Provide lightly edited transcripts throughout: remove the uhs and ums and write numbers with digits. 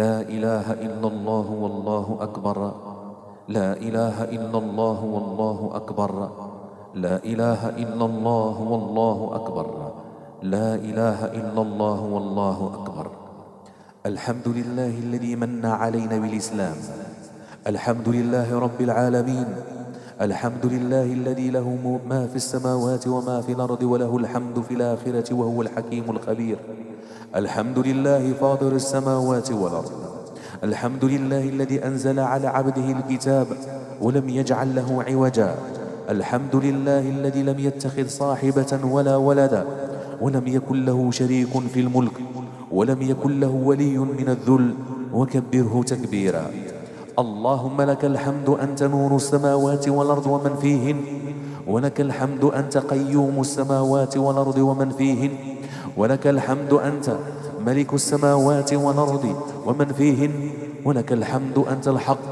لا إله إلا الله والله أكبر. لا إله إلا الله والله أكبر. لا إله إلا الله والله أكبر. لا إله إلا الله والله أكبر. الحمد لله الذي من علينا بالإسلام. الحمد لله رب العالمين. الحمد لله الذي له ما في السماوات وما في الأرض وله الحمد في الآخرة وهو الحكيم الخبير. الحمد لله فاطر السماوات والأرض. الحمد لله الذي أنزل على عبده الكتاب ولم يجعل له عوجا. الحمد لله الذي لم يتخذ صاحبة ولا ولدا ولم يكن له شريك في الملك ولم يكن له ولي من الذل وكبره تكبيرا. اللهم لك الحمد أنت نور السماوات والأرض ومن فيهن، ولك الحمد أنت قيوم السماوات والأرض ومن فيهن، ولك الحمد أنت ملك السماوات والأرض ومن فيهن، ولك الحمد أنت الحق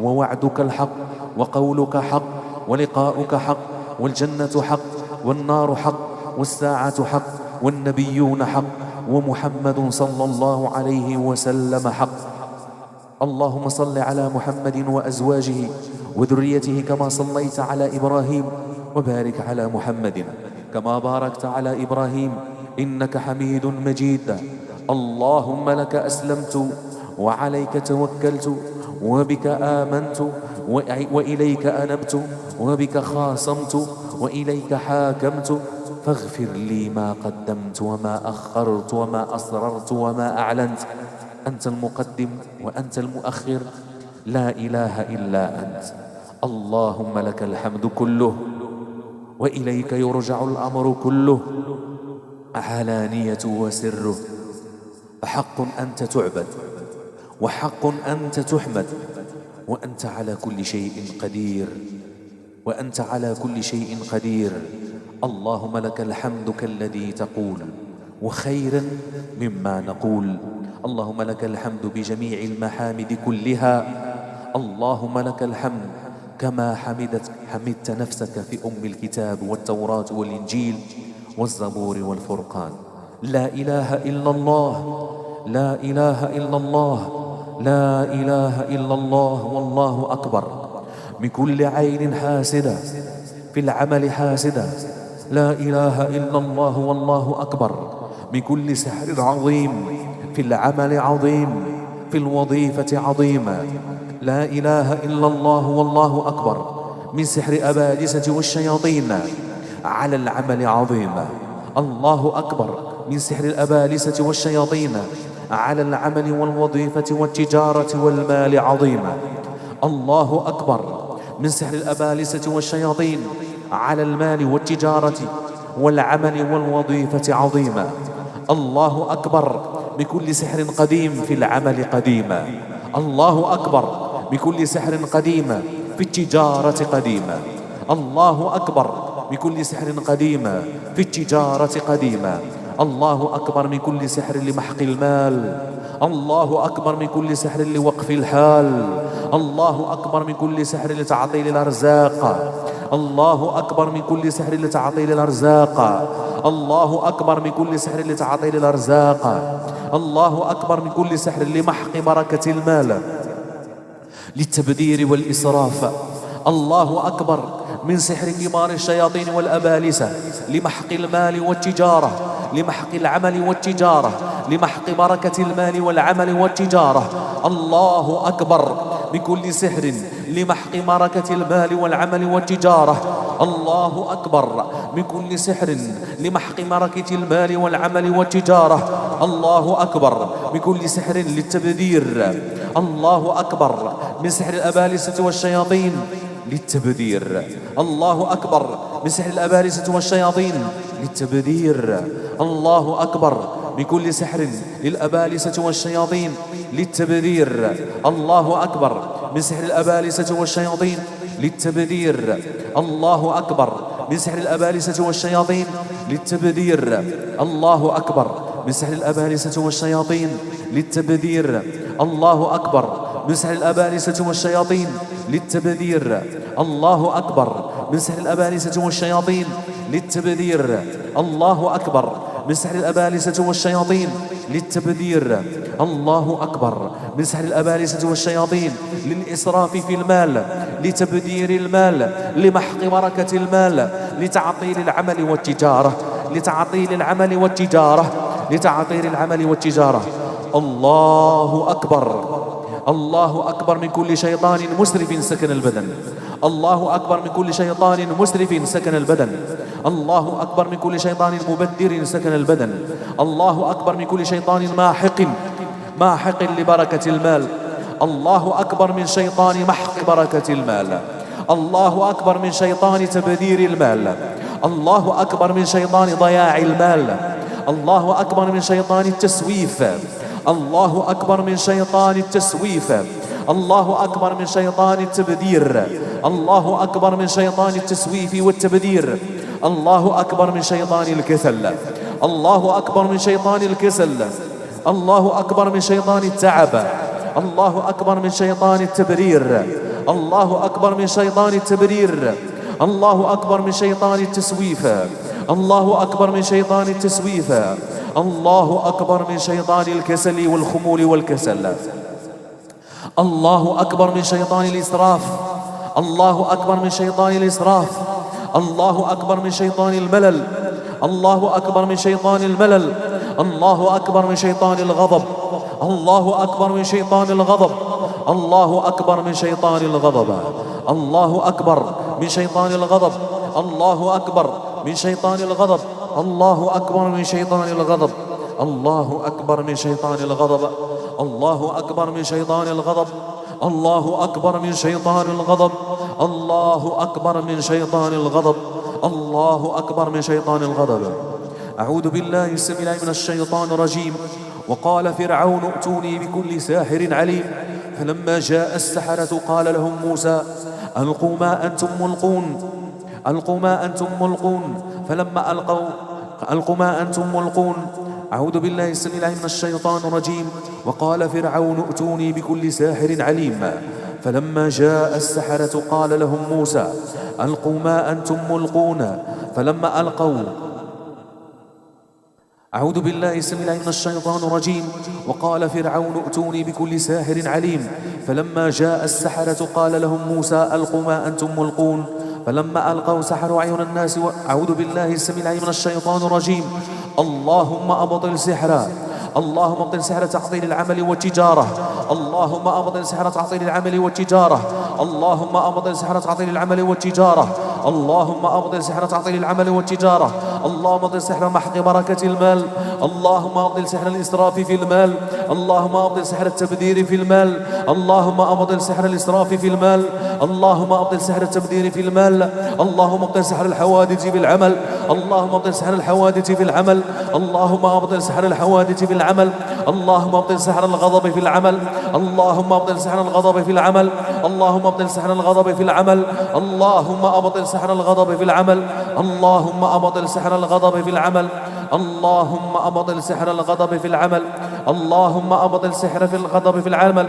ووعدك الحق وقولك حق ولقاؤك حق والجنة حق والنار حق والساعة حق والنبيون حق ومحمد صلى الله عليه وسلم حق. اللهم صل على محمد وأزواجه وذريته كما صليت على إبراهيم، وبارك على محمد كما باركت على إبراهيم إنك حميد مجيد. اللهم لك أسلمت وعليك توكلت وبك آمنت وإليك أنبت وبك خاصمت وإليك حاكمت، فاغفر لي ما قدمت وما أخرت وما أسررت وما أعلنت. أنت المقدم وأنت المؤخر، لا إله إلا أنت. اللهم لك الحمد كله وإليك يرجع الأمر كله، علانية وسره. فحق أنت تعبد وحق أنت تحمد، وأنت على كل شيء قدير، وأنت على كل شيء قدير. اللهم لك الحمد كالذي تقول وخيرا مما نقول. اللهم لك الحمد بجميع المحامد كلها. اللهم لك الحمد كما حمدت نفسك في أم الكتاب والتوراة والإنجيل والزبور والفرقان. لا إله إلا الله. لا إله إلا الله. لا إله إلا الله والله أكبر. من كل عين حاسدة في العمل حاسدة. لا إله إلا الله والله أكبر. من كل سحر عظيم في العمل عظيم، في الوظيفة عظيمة. لا إله إلا الله والله أكبر. من سحر أبالسة والشياطين على العمل عظيمة. الله أكبر. من سحر الأبالسة والشياطين على العمل والوظيفة والتجارة والمال عظيمة. الله أكبر. من سحر الأبالسة والشياطين على المال والتجارة والعمل والوظيفة عظيمة. الله أكبر. بكل سحر قديم في العمل قديمة. الله أكبر. بكل سحر قديم في التجارة قديمة. الله أكبر. بكل سحر قديم في التجارة قديمة. الله أكبر من كل سحر لمحق المال. الله أكبر من كل سحر لوقف الحال. الله أكبر من كل سحر لتعطيل الأرزاق. الله أكبر من كل سحر لتعطيل الأرزاق. الله أكبر من كل سحر لتعطيل الأرزاق. الله أكبر من كل سحر لمحق بركة المال، للتبذير والإسراف. الله أكبر من سحر كبار الشياطين والأبالسة لمحق المال والتجارة، لمحق العمل والتجارة، لمحق بركة المال والعمل والتجارة. الله أكبر بكل سحر لمحق بركة المال والعمل والتجارة. الله أكبر من كل سحر لمحق بركة المال والعمل والتجارة. الله أكبر بكل سحر للتبذير. الله أكبر من سحر الأبالسة والشياطين للتبذير. الله أكبر من سحر الأبالسة والشياطين للتبذير. الله أكبر بكل سحر للأبالسة والشياطين للتبذير. الله أكبر من سحر الأبالسة والشياطين للتبذير. الله أكبر من سحر الأبالسة والشياطين للتبذير. الله أكبر من سحر الأبالسة والشياطين للتبذير. الله أكبر من سحر الأبالسة والشياطين للتبذير. الله أكبر من سحر الأبالسة والشياطين للتبذير. الله أكبر من سحر الأبالسة والشياطين للتبذير. الله أكبر من سحر الأبالسة والشياطين للإسراف في المال، لتبذير المال، لمحق بركة المال، لتعطيل العمل والتجارة، لتعطيل العمل والتجارة، لتعطيل العمل والتجارة. الله أكبر. الله أكبر من كل شيطان مسرف سكن البدن. الله أكبر من كل شيطان مسرف سكن البدن. الله أكبر من كل شيطان مبذر سكن البدن. الله أكبر من كل شيطان ماحق لبركة المال. الله أكبر من شيطان محق بركة المال. الله أكبر من شيطان تبذير المال. الله أكبر من شيطان ضياع المال. الله أكبر من شيطان التسويف. الله أكبر من شيطان التسويف. الله أكبر من شيطان التبذير. الله أكبر من شيطان التسويف والتبذير. الله أكبر من شيطان الكسل. الله أكبر من شيطان الكسل. الله أكبر من شيطان التعب. الله أكبر من شيطان التبرير. الله أكبر من شيطان التبرير. الله أكبر من شيطان التسويف. الله أكبر من شيطان التسويف. الله أكبر من شيطان الكسل والخمول والكسل. الله أكبر من شيطان الإسراف. الله أكبر من شيطان الإسراف. الله أكبر من شيطان الملل. الله أكبر من شيطان الملل. الله أكبر من شيطان الغضب. الله أكبر من شيطان الغضب. الله أكبر من شيطان الغضب. الله أكبر من شيطان الغضب. الله أكبر من شيطان الغضب. الله أكبر من شيطان الغضب. الله أكبر من شيطان الغضب. الله أكبر من شيطان الغضب. الله أكبر من شيطان الغضب. الله أكبر من شيطان الغضب. الله أكبر من شيطان الغضب. أعوذ بالله السميع العليم من الشيطان الرجيم. وقال فرعون ائتوني بكل ساحر عليم. فلما جاء السحرة قال لهم موسى ألقوا ما أنتم ملقون. ألقوا ما أنتم ملقون. فلما ألقوا ما أنتم ملقون. أعوذ بالله السميع العليم من الشيطان الرجيم. وقال فرعون ائتوني بكل ساحر عليم. فلما جاء السحرة قال لهم موسى ألقوا ما أنتم ملقون. فلما ألقوا أعوذ بالله السميع العليم من الشيطان الرجيم. وقال فرعون ائتوني بكل ساحر عليم. فلما جاء السحرة قال لهم موسى ألقوا ما أنتم ملقون. فلما ألقوا سحروا أعين الناس. أعوذ بالله السميع العليم من الشيطان الرجيم. اللهم أبطل سحرا. اللهم أبطل سحر تعطيل العمل والتجارة. اللهم أبطل سحر تعطيل العمل والتجارة. اللهم أبطل سحر تعطيل العمل والتجارة. اللهم أبطل سحر تعطيل العمل والتجارة. اللهم أبطل سحر محق بركة المال. اللهم أبطل سحر الإسراف في المال. اللهم أبطل سحر التبذير في المال. اللهم أبطل سحر الإسراف في المال. اللهم أبطل سحر التبذير في المال. اللهم أبطل سحر الحوادث في العمل. اللهم أبطل سحر الحوادث في العمل. اللهم أبطل سحر الحوادث في العمل. اللهم أبطل سحر الغضب في العمل. اللهم أبطل سحر الغضب في العمل. اللهم أبطل سحر الغضب في العمل. اللهم أبطل سحر الغضب في العمل. اللهم أبطل سحر الغضب في العمل. اللهم أبطل سحر الغضب في العمل. اللهم أبطل سحر في الغضب في العمل.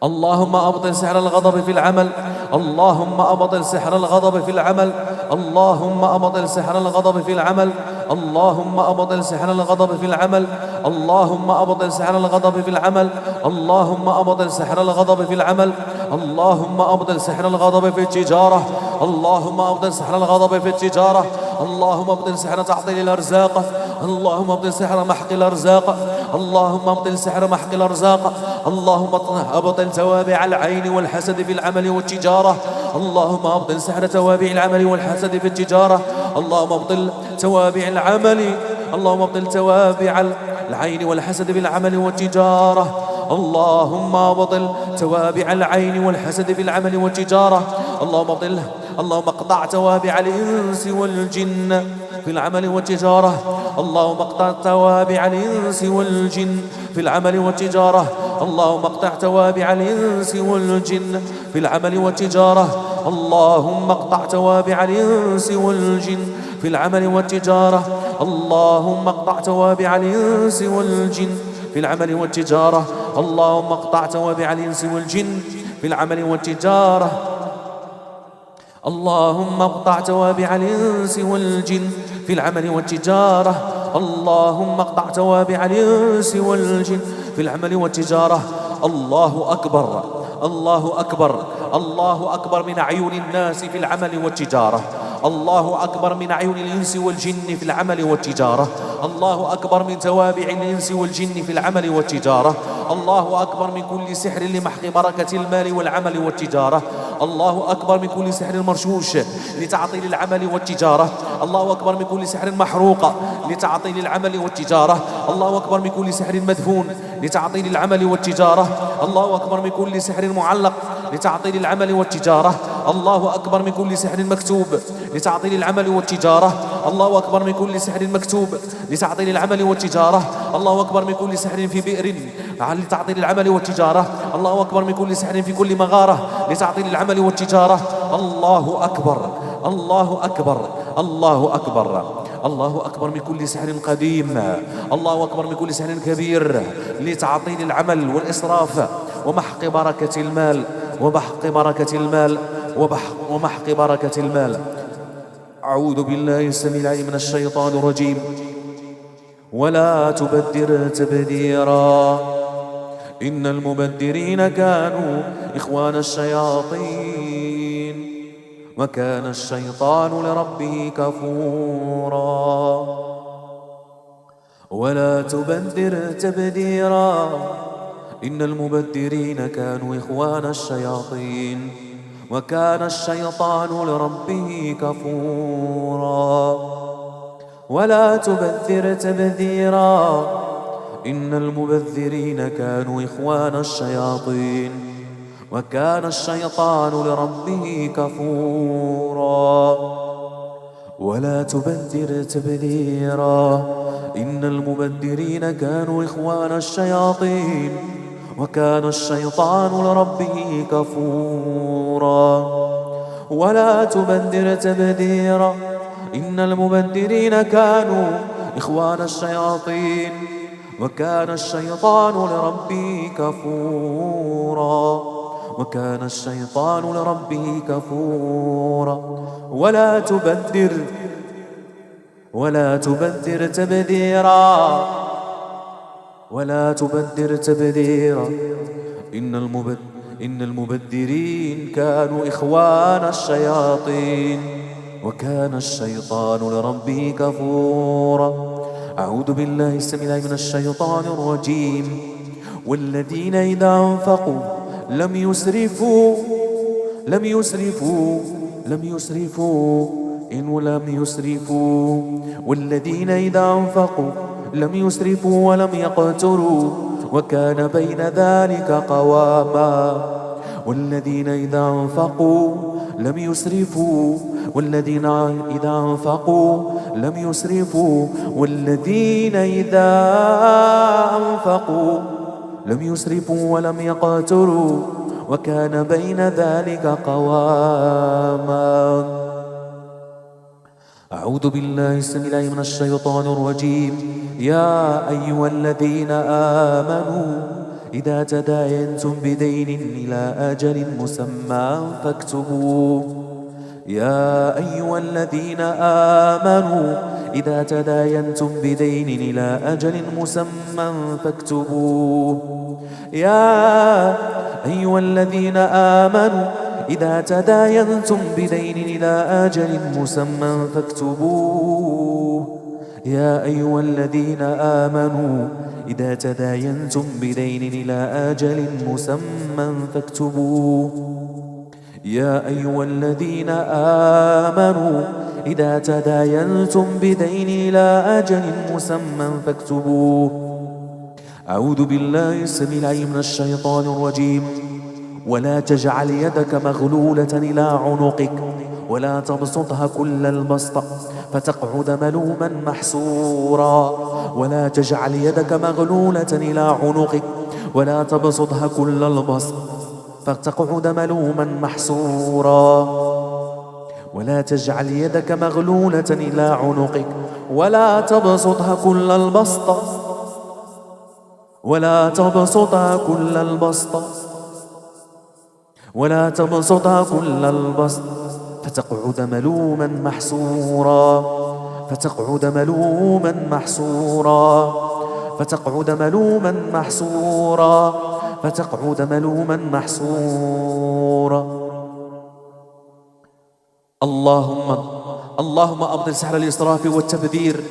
اللهم أبطل سحر الغضب في العمل. اللهم أبطل سحر الغضب في العمل. اللهم أبطل سحر الغضب في العمل. اللهم أبطل سحر الغضب في العمل. اللهم أبطل سحر الغضب في العمل. اللهم أبطل سحر الغضب في العمل. اللهم أبطل سحر الغضب في التجارة. اللهم أبطل سحر الغضب في التجارة. اللهم أبطل سحر تعطيل الأرزاق. اللهم أبطل سحر محق الأرزاق. اللهم أبطل سحر محق الأرزاق. اللهم أبطل توابع العين والحسد في العمل والتجارة. اللهم أبطل سحر توابع العمل والحسد في التجارة. اللهم أبطل توابع العمل. اللهم أبطل توابع العين والحسد في العمل والتجارة. اللهم أبطل توابع العين والحسد في العمل والتجارة. اللهم اقطع توابع الإنس والجن في العمل والتجارة. اللهم اقطع توابع الإنس والجن في العمل والتجارة. اللهم اقطع توابع الإنس والجن في العمل والتجارة. اللهم اقطع توابع الإنس والجن في العمل والتجارة. اللهم اقطع توابع الإنس والجن في العمل والتجارة. اللهم اقطع توابع الإنس والجن في العمل والتجارة. اللهم اقطع توابع الإنس والجن في العمل والتجارة. اللهم اقطع توابع الإنس والجن في العمل والتجارة. الله أكبر، الله أكبر، الله أكبر من أعين الناس في العمل والتجارة. الله أكبر من أعين الإنس والجن في العمل والتجارة. الله أكبر من توابع الإنس والجن في العمل والتجارة. الله أكبر من كل سحر لمحق بركة المال والعمل والتجارة. الله أكبر من كل سحر مرشوش لتعطيل العمل والتجارة. الله أكبر من كل سحر محروق لتعطيل العمل والتجارة. الله أكبر من كل سحر مدفون لتعطيل العمل والتجارة. الله أكبر من كل سحر معلق لتعطيل العمل والتجارة. الله أكبر من كل سحر مكتوب لتعطيل العمل والتجارة. الله أكبر من كل سحر مكتوب لتعطيل العمل والتجارة. الله أكبر من كل سحر في بئر لتعطيل العمل والتجارة. الله أكبر من كل سحر في كل مغارة لتعطيل العمل والتجارة. الله أكبر، الله أكبر، الله أكبر. الله أكبر من كل سحر قديم. الله أكبر من كل سحر كبير لتعطيل العمل والإسراف ومحق بركة المال، ومحق بركة المال، ومحق بركة المال. أعوذ بالله السميع العليم من الشيطان الرجيم. ولا تبذر تبذيرا إن المبذرين كانوا إخوان الشياطين وكان الشيطان لربه كفورا. ولا تبذر تبذيرا إن المبذرين كانوا إخوان الشياطين وكان الشيطان لربه كفورا. ولا تبذر تبذيرا إن المبذرين كانوا إخوان الشياطين وكان الشيطان لربه كفورا. ولا تبذر تبذيرا إن المبذرين كانوا إخوان الشياطين وكان الشيطان لربه كفورا. ولا تبذر تبذيرا إن المبذرين كانوا إخوان الشياطين وكان الشيطان لربه كفورا. وكان الشيطان لربه كفورا. ولا تبذر تبذيرا ولا تبذر تبذيرا إن المبذرين كانوا إخوان الشياطين وكان الشيطان لربه كفورا. أعوذ بالله السميع العليم من الشيطان الرجيم. والذين إذا أنفقوا لم يسرفوا والذين إذا أنفقوا لم يسرفوا ولم يقتروا وكان بين ذلك قواما. والذين إذا أنفقوا لم يسرفوا والذين إذا أنفقوا لم يسرفوا والذين إذا أنفقوا لم يسرفوا ولم يقتروا وكان بين ذلك قواما. أعوذ بالله السميع العليم من الشيطان الرجيم. يا أيها الذين آمنوا إذا تداينتم بدين إلى أجل مسمى فاكتبوه. يا أيها الذين آمنوا إذا تداينتم بدين إلى أجل مسمى فاكتبوه. يا أيها الذين آمنوا إذا تداينتم بدين إلى أجل مسمى فاكتبوه. يا أيها الذين آمنوا إذا تداينتم بدين إلى أجل مسمى فاكتبوه. يا أيها الذين آمنوا إذا تداينتم بدين إلى أجل مسمى فاكتبوه. أعوذ بالله السميع العليم من الشيطان الرجيم. ولا تجعل يدك مغلولة إلى عنقك ولا تبسطها كل البسط فتقعد ملوما محسورا. ولا تجعل يدك مغلولة إلى عنقك ولا تبسطها كل البسط فتقعد ملوما محسورا. ولا تجعل يدك مغلولة إلى عنقك ولا تبسطها كل البسط ولا تبسطها كل البسط ولا تبسطها كل البسط فتقعد ملوما محسورا. فتقعد ملوما محسورا، فتقعد ملوما محسورا، فتقعد ملوما محسورا. اللهم أبطل سحر الإسراف والتبذير.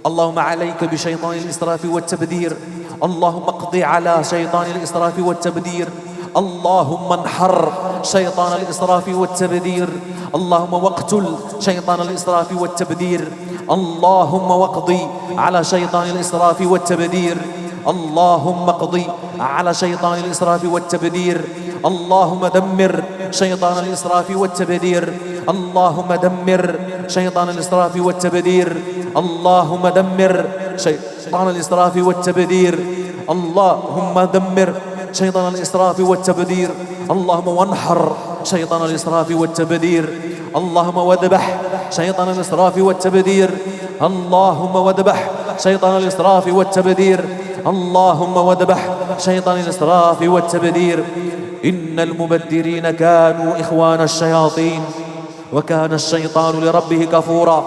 اللهم عليك بشيطان الإسراف والتبذير. اللهم اقضي على شيطان الإسراف والتبذير. اللهم انحر شيطان الإسراف والتبذير. اللهم واقتل شيطان الإسراف والتبذير. اللهم واقضي على شيطان الإسراف والتبذير. اللهم اقضي على شيطان الإسراف والتبذير. اللهم دمر شيطان الإسراف والتبذير. اللهم دمر شيطان الإسراف والتبذير. اللهم دمر شيطان الإسراف والتبذير. اللهم دمر شيطان الإسراف والتبذير. اللهم وانحر شيطان الإسراف والتبذير. اللهم واذبح شيطان الإسراف والتبذير. اللهم واذبح شيطان الإسراف والتبذير. اللهم واذبح شيطان الإسراف والتبذير. إن المبذرين كانوا إخوان الشياطين وكان الشيطان لربه كفورا.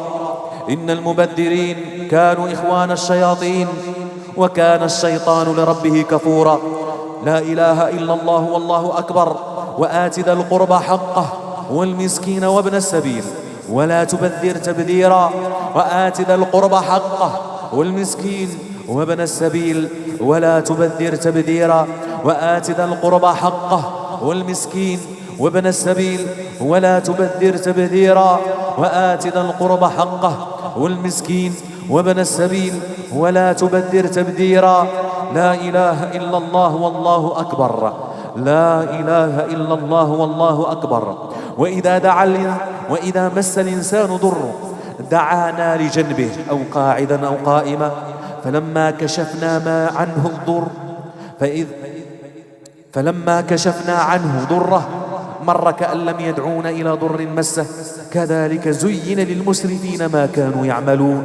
إن المبذرين كانوا إخوان الشياطين وكان الشيطان لربه كفورا. لا إله إلا الله والله أكبر. وآت ذا القربى حقه والمسكين وابن السبيل ولا تبذر تبذيرا. وآت ذا القربى حقه والمسكين وابن السبيل ولا تبذر تبذيرا. وآت ذا القربى حقه والمسكين وابن السبيل ولا تبذر تبذيرا. وآت ذا القربى حقه والمسكين وابن السبيل ولا تبذر تبذيرا. لا إله إلا الله والله أكبر. لا إله إلا الله والله أكبر. وإذا مس الإنسان ضر دعانا لجنبه أو قاعدا أو قائما فلما كشفنا عنه ضره مر كأن لم يدعون إلى ضر مسه. كذلك زين للمسرفين ما كانوا يعملون.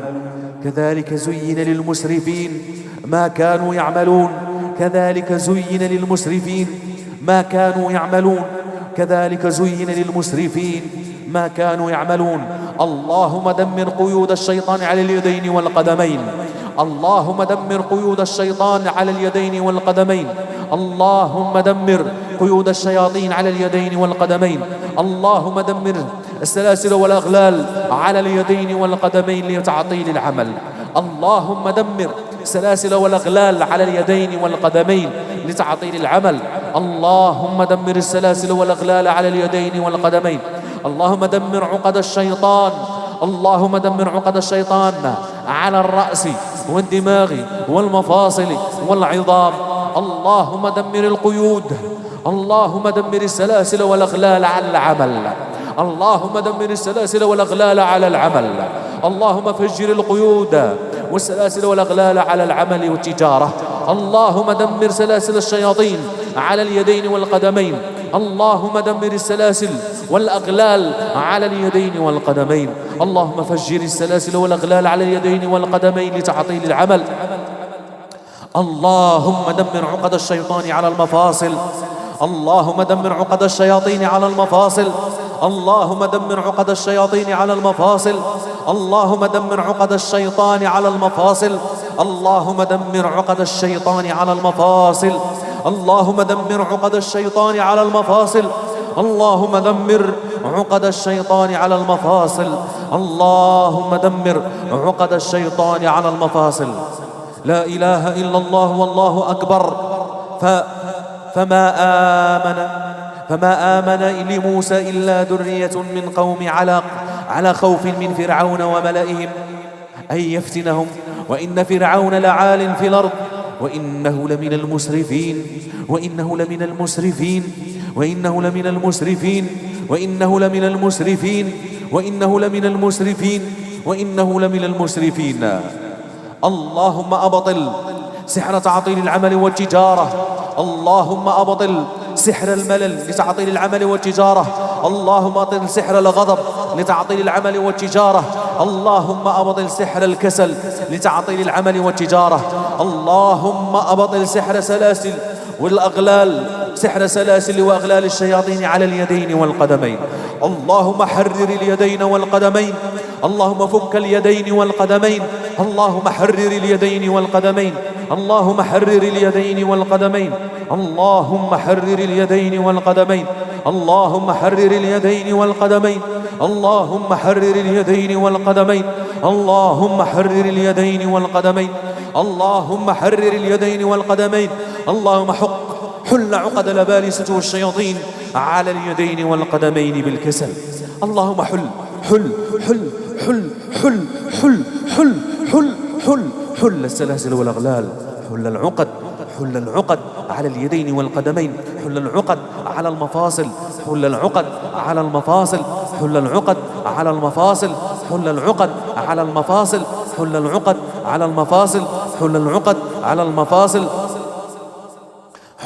كذلك زين للمسرفين ما كانوا يعملون. كذلك زين للمسرفين ما كانوا يعملون. كذلك زين للمسرفين ما كانوا يعملون. اللهم دمر قيود الشيطان على اليدين والقدمين. اللهم دمر قيود الشيطان على اليدين والقدمين. اللهم دمر قيود الشياطين على اليدين والقدمين. اللهم دمر السلاسل والأغلال على اليدين والقدمين لتعطيل العمل. اللهم دمر السلاسل والأغلال على اليدين والقدمين لتعطيل العمل. اللهم دمر السلاسل والأغلال على اليدين والقدمين. اللهم دمر عقد الشيطان. اللهم دمر عقد الشيطان على الرأس والدماغ والمفاصل والعظام. اللهم دمر القيود. اللهم دمر السلاسل والأغلال على العمل. اللهم دمر السلاسل والأغلال على العمل. اللهم فجر القيود والسلاسل والأغلال على العمل والتجارة. اللهم دمر سلاسل الشياطين على اليدين والقدمين. اللهم دمر السلاسل والأغلال على اليدين والقدمين. اللهم فجر السلاسل والأغلال على اليدين والقدمين لتعطيل العمل. اللهم دمر عقد الشيطان على المفاصل. اللهم دمر عقد الشياطين على المفاصل. اللهم دمر عقد الشياطين على المفاصل. اللهم دمر عقد الشيطان على المفاصل. اللهم دمر عقد الشيطان على المفاصل. اللهم دمر عقد الشيطان على المفاصل. اللهم دمر عقد الشيطان على المفاصل. اللهم دمر عقد الشيطان على المفاصل. لا إله إلا الله والله أكبر. فما آمن لموسى إلا ذرية من قوم على خوف من فرعون وملئهم أن يفتنهم وإن فرعون لعال في الأرض وإنه لمن المسرفين. وإنه لمن المسرفين. وإنه لمن المسرفين. وإنه لمن المسرفين. وإنه لمن المسرفين. وإنه لمن المسرفين. اللهم أبطل سحر تعطيل العمل والتجارة. اللهم أبطل سحر الملل لتعطيل العمل والتجارة. اللهم أبطل سحر الغضب لتعطيل العمل والتجارة. اللهم أبطل سحر الكسل لتعطيل العمل والتجارة. اللهم أبطل سحر سلاسل والأغلال سحر سلاسل وأغلال الشياطين على اليدين والقدمين. اللهم حرر اليدين والقدمين، اللهم فك اليدين والقدمين، اللهم حرر اليدين والقدمين، اللهم حرر اليدين والقدمين، اللهم حرر اليدين والقدمين، اللهم حرر اليدين والقدمين، اللهم حرر اليدين والقدمين، اللهم حرر اليدين والقدمين، اللهم حرر اليدين والقدمين. اللهم حل عقد الأبالسة والشياطين على اليدين والقدمين بالكسل. اللهم حل حل حل حل حل حل حل حل حل حل السلاسل والأغلال، حل العقد، حل العقد على اليدين والقدمين، حل العقد على المفاصل، حل العقد على المفاصل، حل العقد على المفاصل، حل العقد على المفاصل، حل العقد على المفاصل، حل العقد على المفاصل،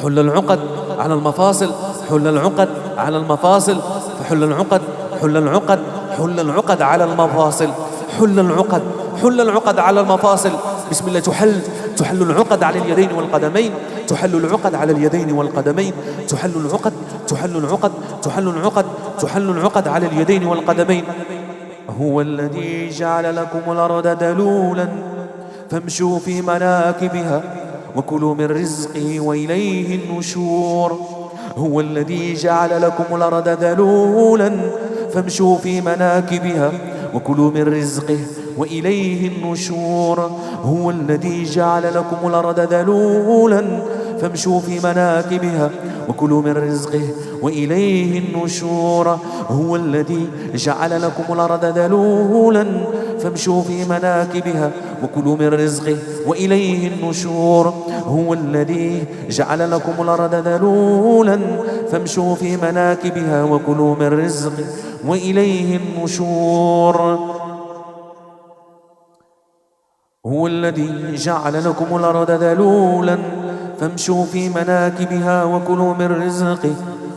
حل العقد على المفاصل، حل العقد على المفاصل، فحل العقد، حل العقد، حل العقد على المفاصل، حل العقد، حل العقد على المفاصل. بسم الله. تحل العقد على اليدين والقدمين، تحل العقد على اليدين والقدمين، تحل العقد، تحل العقد، تحل العقد، تحل العقد على اليدين والقدمين. هو الذي جعل لكم الأرض ذلولا فامشوا في مناكبها وكلوا من رزقه وإليه النشور. هو الذي جعل لكم الأرض ذلولا فامشوا في مناكبها وكلوا من رزقه وإليه النشور. هو الذي جعل لكم الأرض ذلولا فامشوا في مناكبها وكلوا من رزقه وإليه النشور. هو الذي جعل لكم الأرض ذلولا فامشوا في مناكبها وكلوا من رزقه وإليه النشور. هو الذي جعل لكم الأرض ذلولا فامشوا في مناكبها وكلوا من رزقه وإليه النشور. هو الذي جعل لكم الأرض ذلولا فامشوا في مناكبها وكلوا من رزقه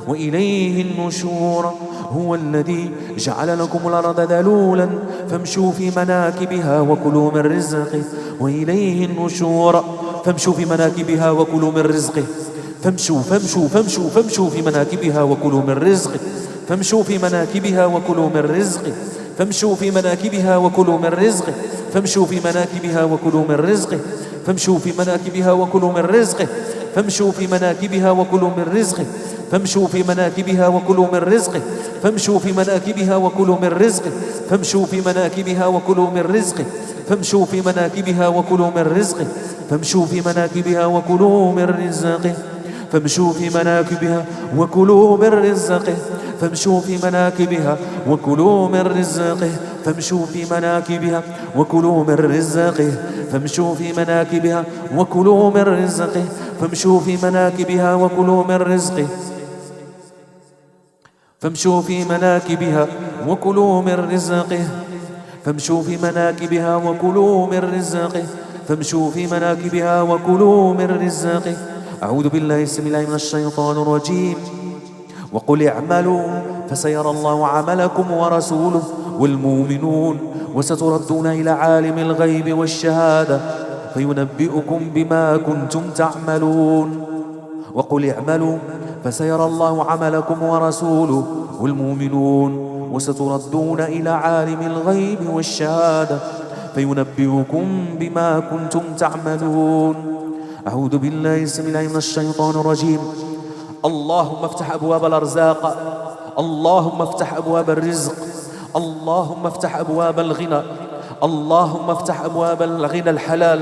وإليه النشور. هو الذي جعل لكم الأرض ذلولا فامشوا في مناكبها وكلوا من رزقه وإليه النشور. فامشوا في مناكبها وكلوا من رزقه. فامشوا فامشوا فامشوا فامشوا في مناكبها وكلوا من رزقه. فامشوا في مناكبها وكلوا من رزقه. فامشوا في مناكبها وكلوا من رزقه. فامشوا في مناكبها وكلوا من رزقه. فامشوا في مناكبها وكلوا من رزقه. فامشوا في مناكبها وكلوا من رزقه. فامشوا في مناكبها وكلوا من رزقه. فامشوا في مناكبها وكلوا من رزقه. فامشوا في مناكبها وكلوا من رزقه. فامشوا في مناكبها وكلوا من رزقه. فامشوا في مناكبها وكلوا من رزقه. فامشوا في مناكبها وكلوا من رزقه. فامشوا في مناكبها وكلوا من رزقه. فامشوا في مناكبها وكلوا من رزقه. فامشوا في مناكبها وكلوا من رزقه. فامشوا في مناكبها وكلوا من رزقه. فامشوا في مناكبها وكلوا من رزقه. فامشوا في مناكبها وكلوا من رزقه. فامشوا في مناكبها وكلوا من رزقه. أعوذ بالله السميع من الشيطان الرجيم. وقل اعملوا فسيرى الله عملكم ورسوله والمؤمنون وستردون إلى عالم الغيب والشهادة فينبئكم بما كنتم تعملون. وقل اعملوا فسيرى الله عملكم ورسوله والمؤمنون وستردون إلى عالم الغيب والشهادة فينبئكم بما كنتم تعملون. أعوذ بالله السميع من الشيطان الرجيم. اللهم افتح أبواب الأرزاق، اللهم افتح أبواب الرزق، اللهم افتح أبواب الغنى، اللهم افتح أبواب الغنى الحلال،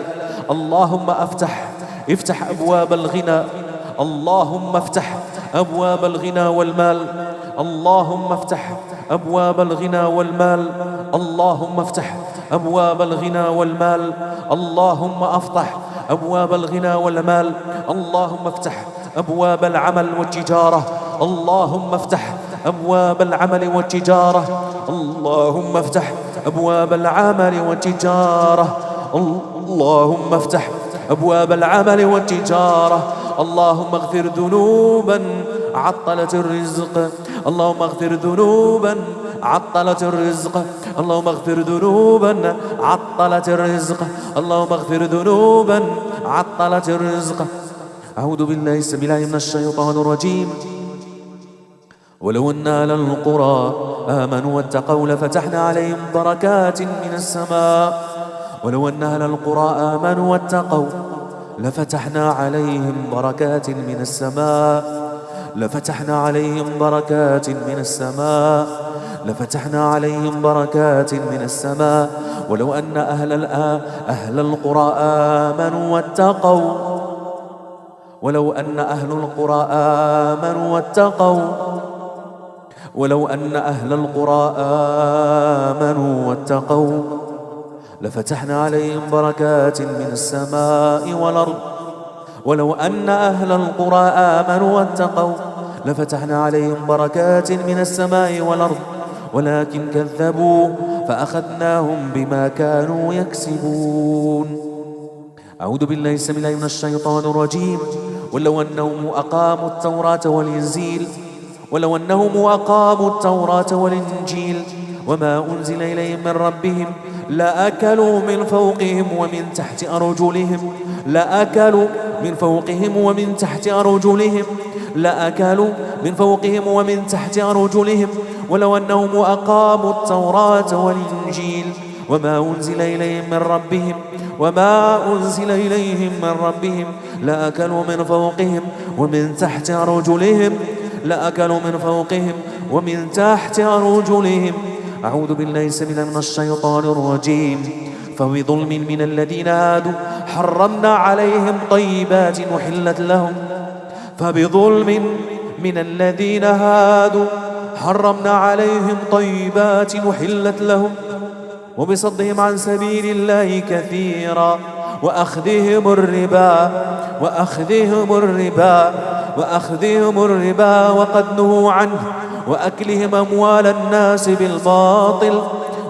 اللهم افتح أبواب الغنى، اللهم افتح أبواب الغنى والمال، اللهم افتح أبواب الغنى والمال، اللهم افتح أبواب الغنى والمال، اللهم افتح أبواب الغنى والمال، اللهم افتح أبواب العمل والتجارة، اللهم افتح أبواب العمل والتجارة، اللهم افتح أبواب العمل والتجارة، اللهم افتح أبواب العمل والتجارة، اللهم اغفر ذنوبا عطلت الرزق، اللهم اغفر ذنوبا عطلت الرزق، اللهم اغفر ذنوبا عطلت الرزق، اللهم اغفر ذنوبا عطلت الرزق، أعوذ بالله السميع العليم من الشيطان الرجيم. ولو أن أهل القرى آمنوا واتقوا لفتحنا عليهم بركات من السماء. ولو أن أهل القرى آمنوا واتقوا لفتحنا عليهم بركات من السماء. لفتحنا عليهم بركات من السماء. لفتحنا عليهم بركات من السماء. ولو أن أهل القرى آمنوا واتقوا. ولو أن أهل القرى آمنوا واتقوا. ولو أن أهل القرى آمنوا واتقوا لفتحنا عليهم بركات من السماء والأرض. ولو أن أهل القرى آمنوا واتقوا لفتحنا عليهم بركات من السماء والأرض ولكن كذبوا فأخذناهم بما كانوا يكسبون. أعوذ بالله السميع العليم من الشيطان الرجيم. ولو أنهم أقاموا التوراة والإنجيل. ولو أنهم أقاموا التوراة والإنجيل وما أنزل إليهم من ربهم لأكلوا من فوقهم ومن تحت أرجلهم. لأكلوا من فوقهم ومن تحت أرجلهم. لأكلوا من فوقهم ومن تحت أرجلهم. ولو أنهم أقاموا التوراة والإنجيل وما أنزل إليهم من ربهم لأكلوا من فوقهم ومن تحت أرجلهم. لأكلوا من فوقهم ومن تحت أرجلهم. أعوذ بالله السميع من الشيطان الرجيم. فبظلم من الذين هادوا حرمنا عليهم طيبات أحلت لهم. فبظلم من الذين هادوا حرمنا عليهم طيبات أحلت لهم وبصدهم عن سبيل الله كثيرا وأخذهم الربا وقد نهوا عنه وأكلهم أموال الناس بالباطل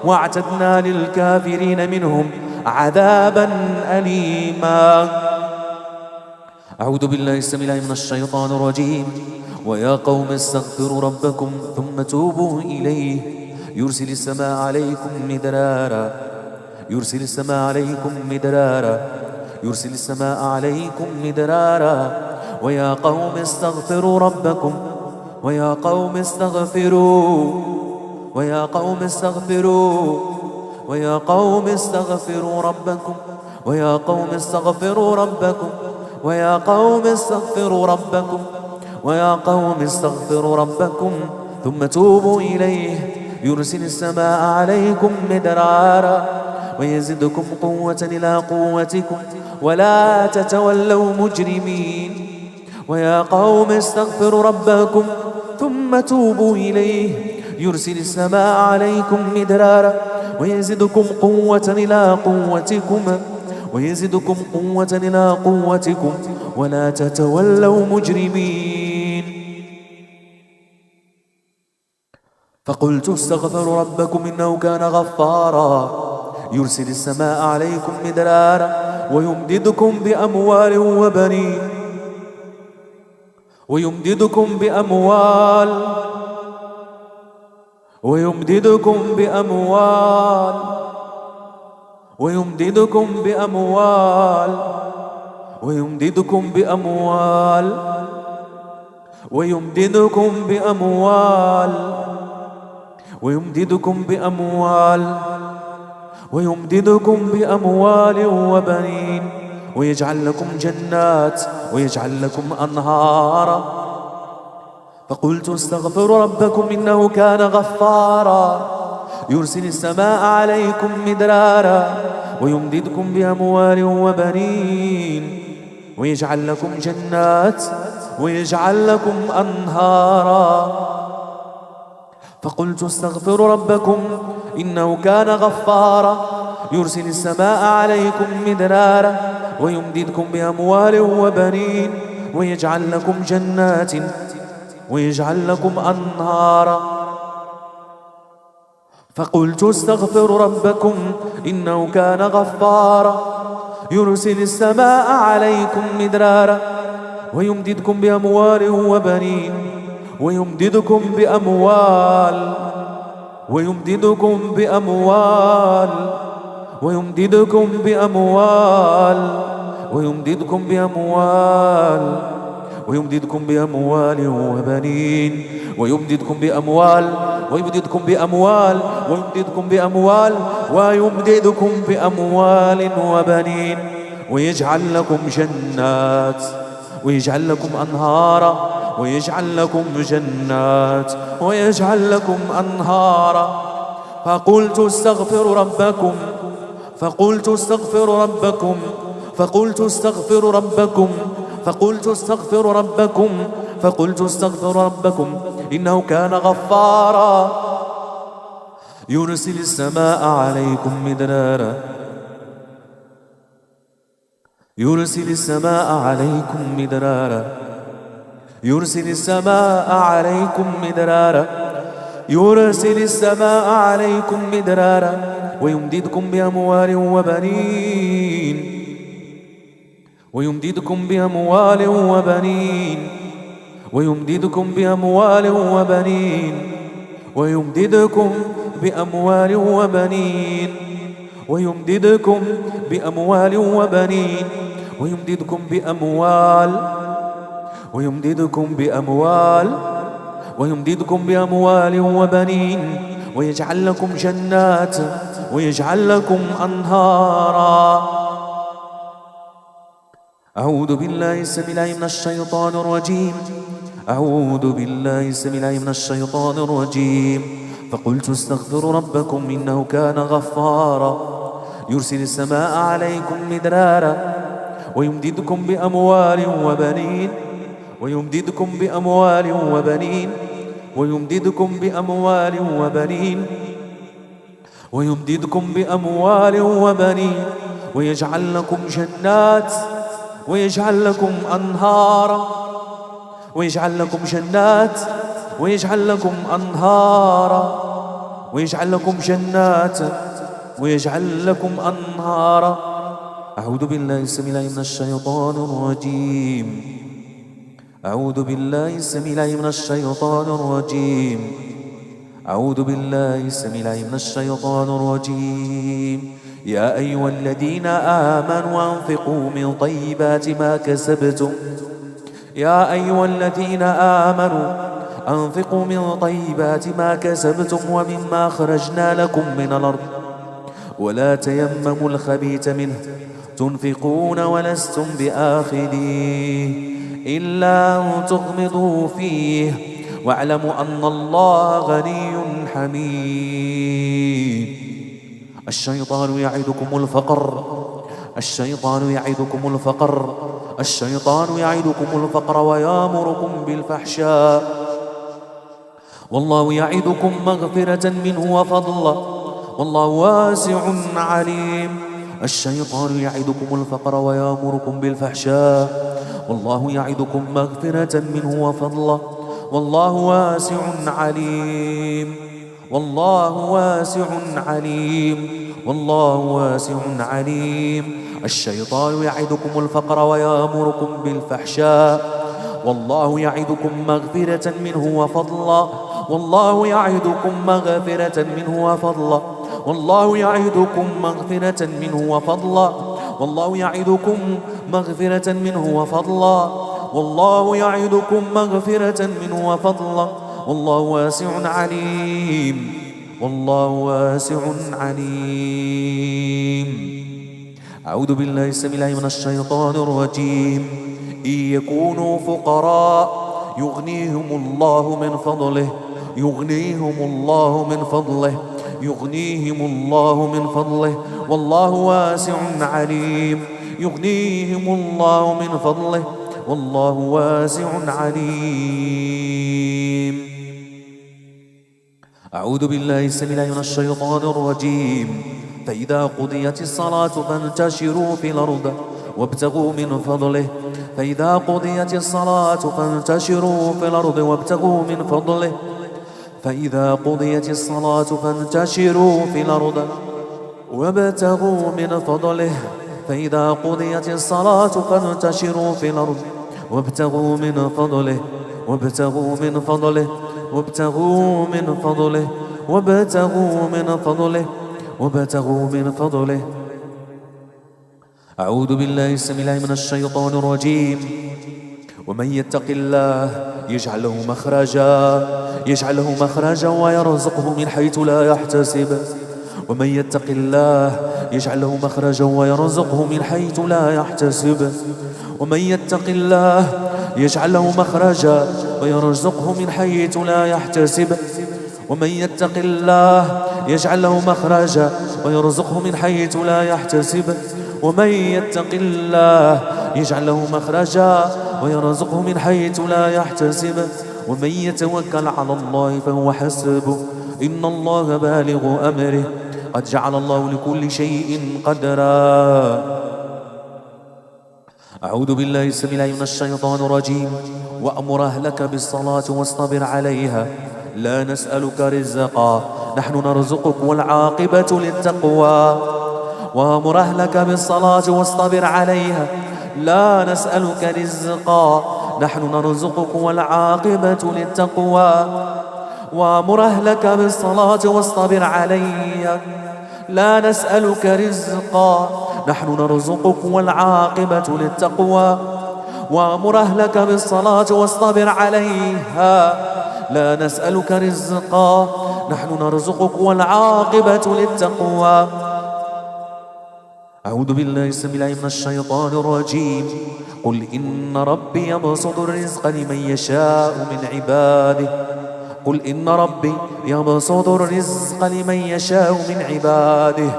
واعتدنا للكافرين منهم عذابا أليما. أعوذ بالله السميع العليم من الشيطان الرجيم. ويا قوم استغفروا ربكم ثم توبوا إليه يرسل السماء عليكم مدرارا. يرسل السماء عليكم مدرارا. يرسل السماء عليكم مدرارا. ويا قوم استغفروا ربكم. ويا قوم استغفروا. ويا قوم استغفروا. ويا قوم استغفروا ربكم. ويا قوم استغفروا ربكم. ويا قوم استغفروا ربكم. ويا قوم استغفروا ربكم ثم توبوا إليه يرسل السماء عليكم مدرارا ويزدكم قوة إلى قوتكم ولا تتولوا مجرمين. ويا قوم استغفروا ربكم ثم توبوا إليه يرسل السماء عليكم مدرارا ويزدكم قوة إلى قوتكم ولا تتولوا مجرمين. فقلت استغفروا ربكم إنه كان غفارا يرسل السماء عليكم مدرارا ويمددكم بأموال وبنين ويمددكم بأموال ويمددكم بأموال ويمددكم بأموال ويمددكم بأموال ويمددكم بأموال ويمددكم بأموال ويمددكم بأموال وبنين ويجعل لكم جنات ويجعل لكم أنهارا. فقلت استغفروا ربكم إنه كان غفارا يرسل السماء عليكم مدرارا ويمددكم بأموال وبنين ويجعل لكم جنات ويجعل لكم أنهارا. فقلت استغفروا ربكم إنه كان غفارا يرسل السماء عليكم مدرارا ويمددكم بأموال وبنين ويجعل لكم جنات ويجعل لكم أنهارا. فقلت استغفروا ربكم إنه كان غفارا يرسل السماء عليكم مدرارا ويمددكم بأموال وبنين ويمددكم بأموال ويمددكم بأموال ويمددكم بأموال ويمددكم بأموال ويمددكم بأموال وبنين ويمددكم بأموال ويمددكم بأموال ويمددكم بأموال ويمددكم بأموال وبنين ويجعل لكم جنات ويجعل لكم أنهارا ويجعل لكم جنات ويجعل لكم أنهارا. فقلت استغفروا ربكم فقلت استغفروا ربكم فقلت استغفروا ربكم فقلت استغفروا ربكم فقلت استغفروا ربكم إنه كان غفارا يرسل السماء عليكم مدرارا يرسل السماء عليكم مدرارا يرسل السماء عليكم مدرارا يرسل السماء عليكم مدرارا ويمددكم بأموال وبنين ويمددكم بأموال وبنين ويمددكم بأموال وبنين ويمددكم بأموال وبنين ويمددكم بأموال وبنين ويمددكم بأموال ويمددكم بأموال ويمددكم بأموال وبنين ويجعل لكم جنات ويجعل لكم أنهارا. أعوذ بالله السميع العليم من الشيطان الرجيم أعوذ بالله السميع العليم من الشيطان الرجيم. فقلت استغفروا ربكم إنه كان غفارا يرسل السماء عليكم مدرارا ويمددكم بأموال وبنين ويمددكم بأموال وبنين ويمددكم بأموال وبنين ويمددكم بأموال وبنين ويجعل لكم جنات ويجعل لكم أنهارا ويجعل لكم جنات ويجعل لكم أنهارا ويجعل لكم جنات ويجعل لكم أنهارا. أعوذ بالله السميع العليم من الشيطان الرجيم أعوذ بالله السميع العليم من الشيطان الرجيم أعوذ بالله السميع العليم من الشيطان الرجيم. يا أيها الذين آمنوا أنفقوا من طيبات ما كسبتم يا أيها الذين آمنوا أنفقوا من طيبات ما كسبتم ومما أخرجنا لكم من الأرض ولا تيمموا الخبيث منه تنفقون ولستم بآخذيه إلا أن تغمضوا فيه واعلموا أن الله غني حميد. الشيطان يعدكم الفقر الشيطان يعدكم الفقر الشيطان يعدكم الفقر ويأمركم بالفحشاء والله يعدكم مغفرة منه وفضلا والله واسع عليم. الشيطان يعدكم الفقر ويأمركم بالفحشاء والله يعدكم مغفرة منه وفضلا والله واسع عليم والله واسع عليم والله واسع عليم. الشيطان يعدكم الفقر ويأمركم بالفحشاء والله يعدكم مغفرة منه وفضلا والله يعدكم مغفرة منه وفضلا والله يعدكم مغفرة منه وفضلا والله يعدكم مغفرة منه وفضلا والله يعدكم مغفرة منه وفضلا والله واسع عليم والله واسع عليم. أعوذ بالله السميع العليم من الشيطان الرجيم. إن يكونوا فقراء يغنيهم الله من فضله يغنيهم الله من فضله يغنيهم الله من فضله والله واسع عليم يغنيهم الله من فضله والله واسع عليم. أعوذ بالله السميع العليم من الشيطان الرجيم. فإذا قضيت الصلاة فانتشروا في الأرض وابتغوا من فضله فإذا قضيت الصلاة فانتشروا في الأرض وابتغوا من فضله فإذا قضيت الصلاة فانتشروا في الأرض وابتغوا من فضله فإذا قضيت الصلاة فانتشروا في الأرض وابتغوا من فضله وابتغوا من فضله وابتغوا من فضله وابتغوا من فضله وابتغوا من فضله. أعوذ بالله السميع العليم من الشيطان الرجيم. ومن يتق الله يجعل له مخرجا ويرزقه من حيث لا يحتسب. ومن يتق الله يجعل له مخرجا ويرزقه من حيث لا يحتسب. ومن يتق الله يجعل له مخرجا ويرزقه من حيث لا يحتسب. ومن يتق الله يجعل له مخرجا ويرزقه من حيث لا يحتسب. ومن يتق الله يجعل له مخرجا ويرزقه من حيث لا يحتسب. ومن يتوكل على الله فهو حسبه إن الله بالغ أمره قد جعل الله لكل شيء قدرا. أعوذ بالله السميع العليم من الشيطان الرجيم. وأمر أهلك بالصلاة واصطبر عليها لا نسألك رزقا نحن نرزقك والعاقبة للتقوى. وأمر أهلك بالصلاة واصطبر عليها لا نسألك رزقا نحن نرزقك والعاقبة للتقوى. وأمر أهلك بالصلاة واصطبر عليها لا نسألك رزقا نحن نرزقك والعاقبة للتقوى. وأمر أهلك بالصلاة واصطبر عليها لا نسألك رزقا نحن نرزقك والعاقبة للتقوى. أعوذ بالله السميع العليم من الشيطان الرجيم. قل إن ربي يبسط الرزق لمن يشاء من عباده. قل إن ربي يبسط الرزق لمن يشاء من عباده.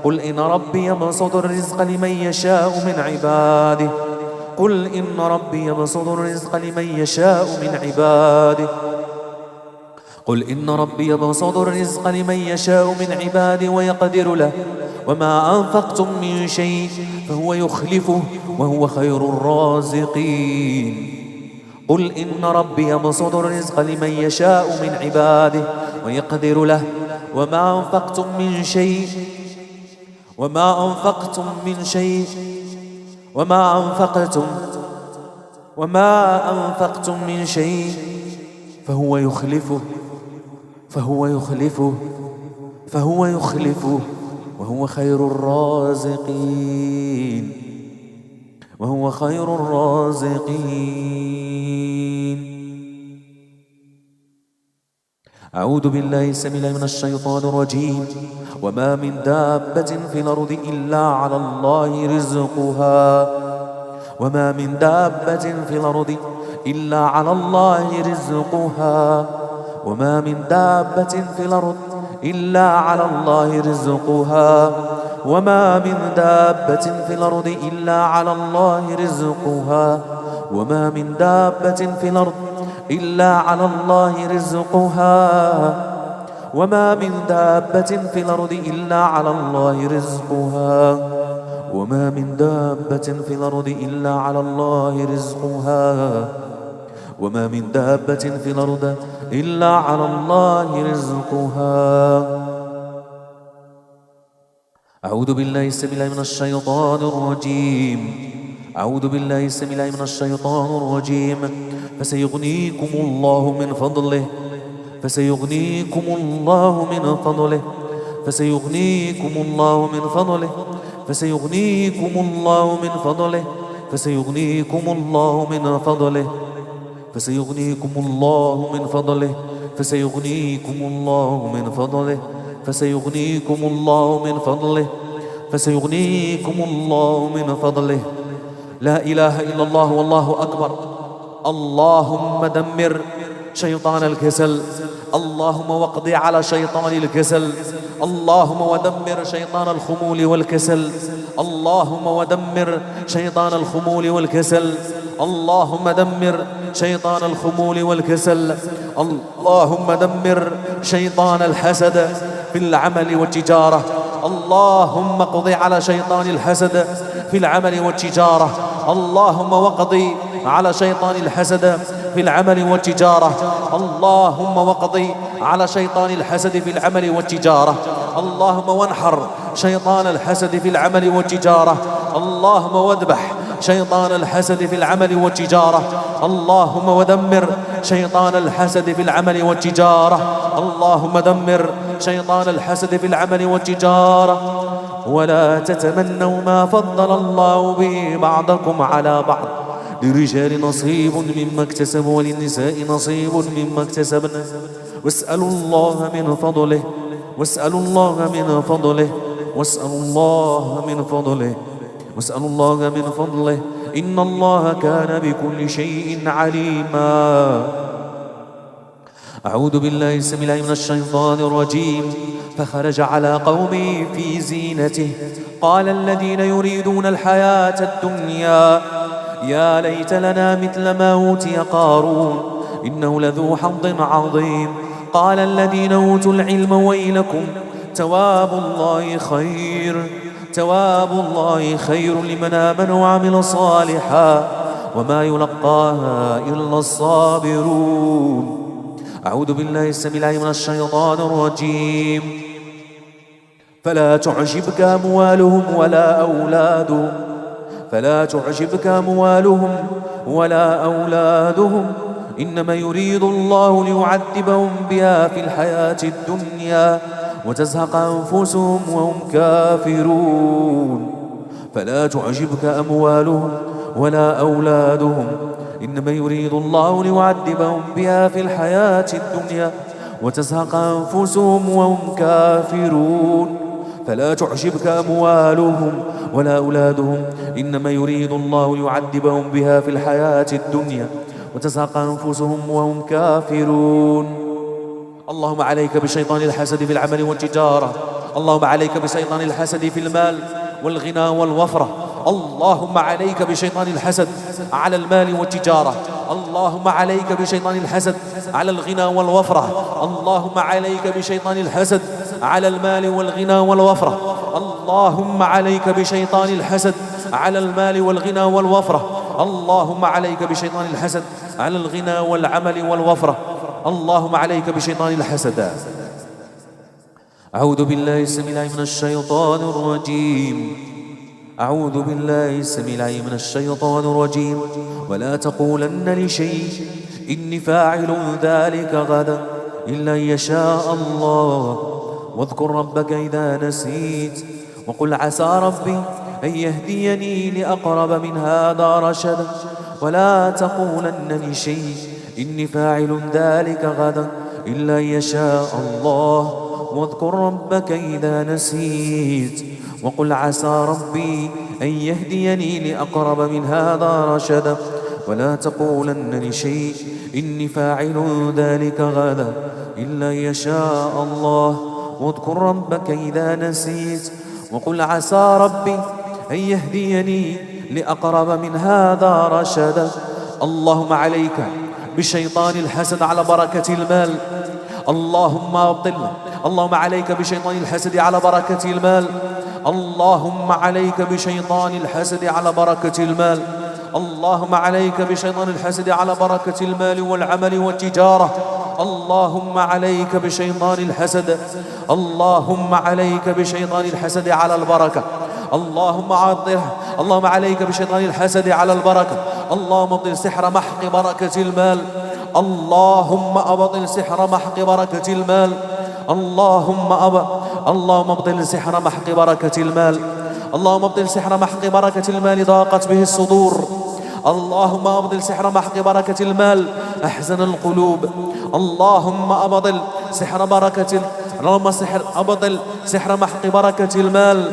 قل إن ربي يبسط الرزق لمن يشاء من عباده. قل إن ربي يبسط الرزق لمن يشاء من عباده. قل إن ربي يبسط الرزق لمن يشاء من عباده ويقدر له وما أنفقتم من شيء فهو يخلفه وهو خير الرازقين. قل إن ربي يبسط الرزق لمن يشاء من عباده ويقدر له وما أنفقتم من شيء فهو يخلفه وهو خير الرازقين. أعوذ بالله السميع العليم من الشيطان الرجيم. وما من دابة في الأرض إلا على الله رزقها. وما من دابة في الأرض إلا على الله رزقها. وما من دابة في الأرض إلا على الله رزقها. وما من دابة في الأرض إلا على الله رزقها. وما من دابة في الأرض إلا على الله رزقها. وما من دابة في الأرض إلا على الله رزقها. وما من دابة في الأرض إلا على الله رزقها. وما من دابة في الأرض إلا على الله رزقها. أعوذ بالله السميع العليم من الشيطان الرجيم. أعوذ بالله السميع العليم من الشيطان الرجيم. فسيغنيكم الله من فضله. فسيغنيكم الله من فضله. فسيغنيكم الله من فضله. فسيغنيكم الله من فضله. فسيغنيكم الله من فضله. فسيغنيكم الله من فضله. فسيغنيكم الله من فضله. فسيغنيكم الله من فضله. فسيغنيكم الله من فضله. لا إله إلا الله والله أكبر. اللهم دمر شيطان الكسل. اللهم واقض على شيطان الكسل. اللهم ودمر شيطان الخمول والكسل. اللهم ودمر شيطان الخمول والكسل. اللهم دمر شيطان الخمول والكسل. اللهم دمر شيطان الحسد في العمل والتجارة. اللهم اقض على شيطان الحسد في العمل والتجارة. اللهم واقض على شيطان الحسد في العمل والتجارة. اللهم واقض على شيطان الحسد في العمل والتجارة. اللهم وانحر شيطان الحسد في العمل والتجارة. اللهم واذبح شيطان الحسد في العمل والتجارة. اللهم ودمر شيطان الحسد في العمل والتجارة. اللهم دمر شيطان الحسد في العمل والتجارة ولا تتمنوا ما فضل الله به بعضكم على بعض للرجال نصيب مما اكتسبوا وللنساء نصيب مما اكتسبن واسألوا الله من فضله واسألوا الله من فضله واسألوا الله من فضله واسألوا الله من فضله إن الله كان بكل شيء عليما. أعوذ بالله السميع العليم من الشيطان الرجيم. فخرج على قومه في زينته قال الذين يريدون الحياة الدنيا يا ليت لنا مثل ما أوتي قارون إنه لذو حظ عظيم. قال الذين أوتوا العلم ويلكم ثواب الله خير لمن آمن وعمل صالحا وما يلقاها إلا الصابرون. أعوذ بالله السميع العليم من الشيطان الرجيم. فلا تعجبك أموالهم ولا أولادهم إنما يريد الله ليعذبهم بها في الحياة الدنيا وتزهق أنفسهم وهم كافرون. فلا تعجبك أموالهم ولا أولادهم إنما يريد الله ليعذبهم بها في الحياة الدنيا وتزهق أنفسهم وهم كافرون. فلا تعجبك أموالهم ولا أولادهم إنما يريد الله ليعذبهم بها في الحياة الدنيا وتزهق أنفسهم وهم كافرون. اللهم عليك بشيطان الحسد في العمل والتجارة. اللهم عليك بشيطان الحسد في المال والغنى والوفرة. اللهم عليك بشيطان الحسد على المال والتجارة. اللهم عليك بشيطان الحسد على الغنى والوفرة. اللهم عليك بشيطان الحسد على المال والغنى والوفرة. اللهم عليك بشيطان الحسد على المال والغنى والوفرة. اللهم عليك بشيطان الحسد على الغنى والعمل والوفرة. اللهم عليك بشيطان الحسد. أعوذ بالله السميع العليم من الشيطان الرجيم. أعوذ بالله السميع العليم من الشيطان الرجيم. ولا تقولن لشيء إني فاعل ذلك غدا إلا أن يشاء الله واذكر ربك إذا نسيت وقل عسى ربي أن يهديني لأقرب من هذا رشدا. ولا تقولن لشيء إني فاعل ذلك غدا إلا أن يشاء الله واذكر ربك إذا نسيت وقل عسى ربي أن يهديني لأقرب من هذا رشدا. ولا تقولن لشيء إني فاعل ذلك غدا إلا أن يشاء الله واذكر ربك إذا نسيت وقل عسى ربي أن يهديني لأقرب من هذا رشدا. اللهم عليك بشيطان الحسد على بركة المال. اللهم أبطله. اللهم عليك بشيطان الحسد على بركة المال. اللهم عليك بشيطان الحسد على بركة المال. اللهم عليك بشيطان الحسد على بركة المال والعمل والتجارة. اللهم عليك بشيطان الحسد. اللهم عليك بشيطان الحسد على البركة. اللهم عطله. اللهم عليك بشيطان الحسد على البركة. اللهم ابطل سحر محق بركة المال. اللهم أبطل سحر محق بركة المال. اللهم ابطل سحر محق بركة المال. اللهم ابطل سحر محق بركة المال ضاقت به الصدور. اللهم ابطل سحر محق بركة المال أحزن القلوب. اللهم ابطل سحر بركة ابطل سحر محق بركة المال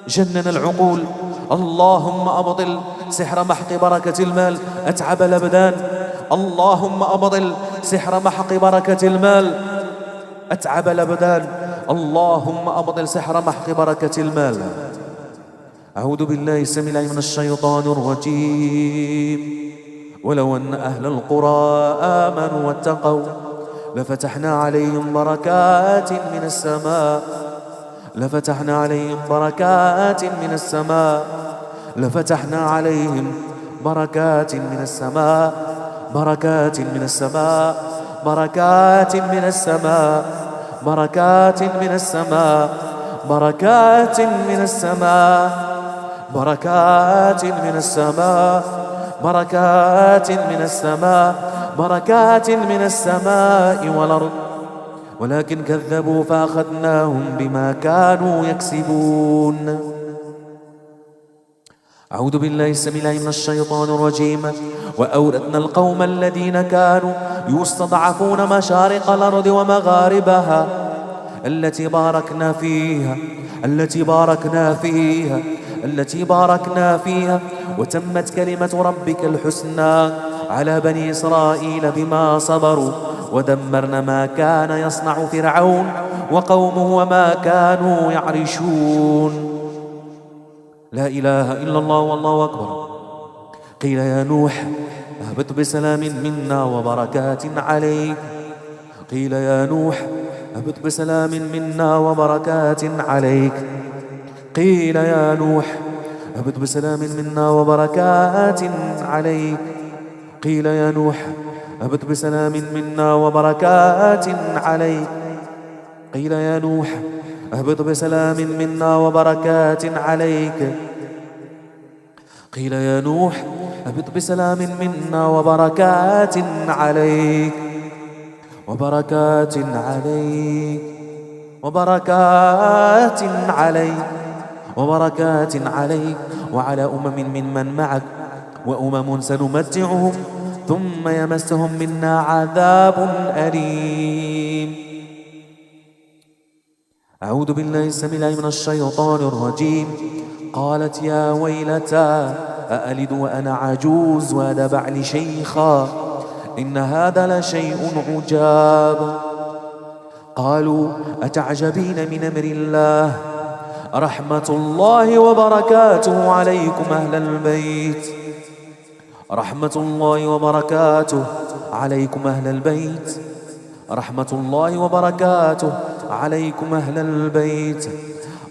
جنن العقول. اللهم ابطل سحر محق بركة المال أتعب الأبدان. اللهم ابطل سحر محق بركة المال أتعب الأبدان. اللهم أبطل سحر محق بركة المال. أعوذ بالله السميع العليم من الشيطان الرجيم. ولو أن أهل القرى آمنوا واتقوا لفتحنا عليهم بركات من السماء لفتحنا عليهم بركات من السماء لفتحنا عليهم بركات من السماء بركات من السماء بركات من السماء بركات من السماء بركات من السماء بركات من السماء بركات من السماء بركات من السماء والأرض ولكن كذبوا فأخذناهم بما كانوا يكسبون. أعوذ بالله السميع العليم من الشيطان الرجيم. وأورثنا القوم الذين كانوا يستضعفون مشارق الأرض ومغاربها التي باركنا فيها وتمت كلمة ربك الحسنى على بني إسرائيل بما صبروا ودمرنا ما كان يصنع فرعون وقومه وما كانوا يعرشون. لا إله إلا الله والله أكبر. قيل يا نوح اهبط بسلام منا وبركات عليك. قيل يا نوح اهبط بسلام منا وبركات عليك. قيل يا نوح اهبط بسلام منا وبركات عليك. قيل يا نوح اهبط بسلام منا وبركات عليك. قيل يا نوح اهبط بسلام منا وبركات عليك. قيل يا نوح اهبط بسلام منا وبركات عليك وبركات عليك وبركات عليك وبركات عليك وعلى ممن معك وأمم سنمتعهم ثم يمسهم منا عذاب أليم. أعوذ بالله السميع العليم من الشيطان الرجيم. قالت يا ويلتى أألد وأنا عجوز وهذا بعلي شيخا إن هذا لشيء عجاب. قالوا أتعجبين من أمر الله رحمة الله وبركاته عليكم أهل البيت. رحمة الله وبركاته عليكم أهل البيت. رحمة الله وبركاته عليكم أهل البيت.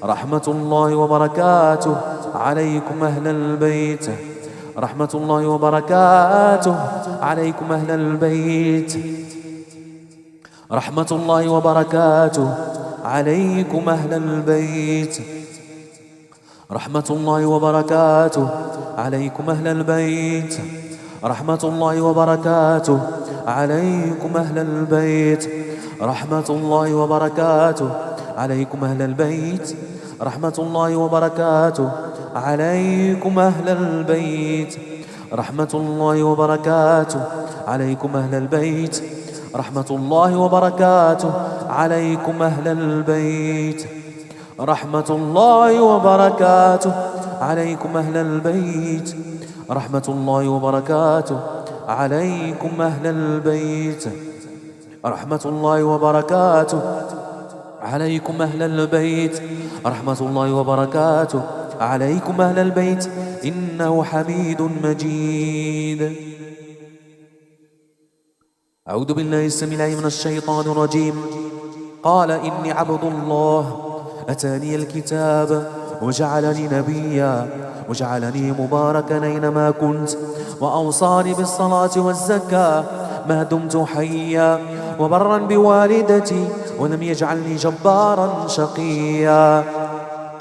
رحمة الله وبركاته عليكم أهل البيت. رحمة الله وبركاته عليكم أهل البيت. رحمة الله وبركاته عليكم أهل البيت. رحمة الله وبركاته عليكم أهل البيت. رحمة الله وبركاته عليكم أهل البيت. رحمة الله وبركاته عليكم أهل البيت. رحمة الله وبركاته عليكم أهل البيت. رحمة الله وبركاته عليكم أهل البيت. رحمة الله وبركاته عليكم أهل البيت. رحمة الله وبركاته عليكم أهل البيت. رحمة الله وبركاته عليكم أهل البيت. رحمة الله وبركاته عليكم أهل البيت. رحمة الله وبركاته عليكم أهل البيت إنه حميد مجيد. أعوذ بالله السميع العليم من الشيطان الرجيم. قال إني عبد الله أتاني الكتاب وجعلني نبيا وجعلني مباركا أينما كنت وأوصاني بالصلاة والزكاة ما دمت حيا وبرا بوالدتي ولم يجعلني جبارا شقيا.